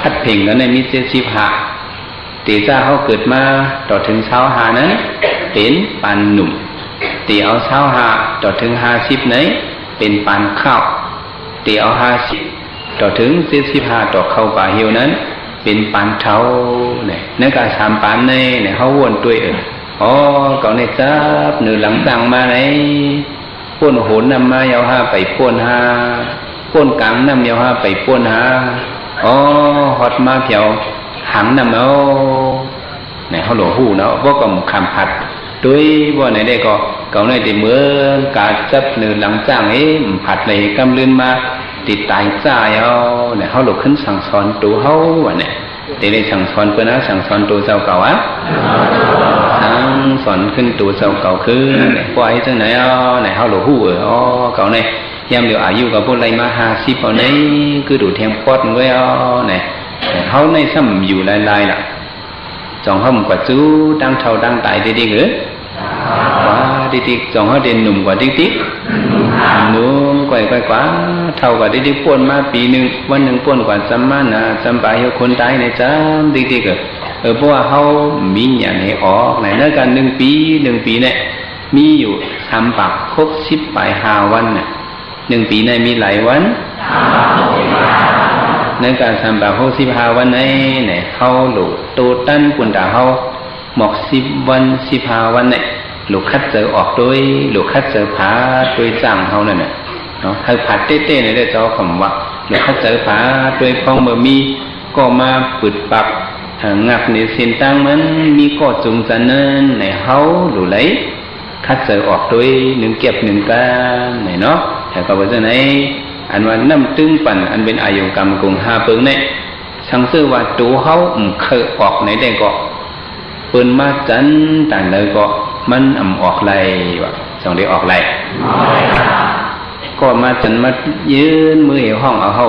พัดเพ่งนั้นในมี75ตีจ้าเขาเกิดมาต่อถึง25นั้นเป็นปานหนุ่มตีเอา25ต่อถึง50นั้นเป็นปานข้าวตีเอา50ต่อถึง75ต่อเข้าป่าเหี่ยวนั้นเป็นปานเท้าเนี่ยนั่นก็3ปานในเนี่ยเขาวนตัวอ๋อก่อนในจับหนึ่งหลังสั่งมาไหนป้วนโหนนำมายาว5ไปป้วน5ป้วนกลางนำยาว5ไปป้วน5อ๋อฮอดมาเพียวหังนำเอาเนี่ยเขาหลวหูเนาะว่าก็คำผัดด้วยว่าไหนได้ก็เก่าในแต่เมื่อกาจับหนึ่งหลังจ้างผัดเลยกำลืนมาติดตายจ้าเอาเนี่ยเขาหลบขึ้นสั่งสอนตัวเขาวะเนี่ยแต่ได้สั่งสอนเพื่อนนะสั่งสอนตัวเจ้าเก่าอ่ะสั่งสอนขึ้นตัวเจ้าเก่าคือปล่อยจังไหนเนี่ยเขาหลบหูเก่าเนี่ยยามเดียวอายุกับพวกไรมา50เอาเนี่ยคือดูเทียมปอดไว้เนี่ยเขาในซ้ำอยู่ลายๆล่ะจองเขามันกว่าจู้ดังเท่าดังตายดีๆเหรอว่าดีๆจองเขาเด่นหนุ่มกว่าดีๆหนุ่มกว่าเท่ากับดีๆป่วนมาปีหนึ่งวันหนึ่งป่วนกว่าจำมานะจำไปเอาคนตายในจำดีๆเหรอเพราะว่าเขามีอย่างให้ออกในเนื้อกัน1 ปีเนี่ยมีอยู่3 ปากครบ10 ไป5 วันเนี่ย1 ปีในมีหลายวันในการ3 ปาก65 วันเนี่ยเขาหลุดตัวตั้นปุ่นตาเขาหมอก10 วัน15 วันเนี่ยหลุดคัดเจอออกโดยหลุดคัดเจอผาโดยจ้างเขานั่นน่ะเนาะให้ผัดเต้ๆเนี่ยได้เจ้าคำว่าหลุดคัดเจอผาโดยพองบะมีก็มาปึดปักงักในเส้นตั้งมันมีข้อจงจันนั้นในเขาหลุดไหลคัดเจอออกโดย1 เก็บ1 กันเนี่ยเนาะแต่ก็ว่าจะไหนอันว่าน้ำตึงปั่นอันเป็นอายุกรรมกง5 เปิงเนี่ยช่างซื่อว่าตัวเขาเคยออกไหนได้ก็เปิ้นมาจันต่างเลยก็มันออกไรวะช่างได้ออกไรก็มาจันมายืนมือห้องเอาเฮา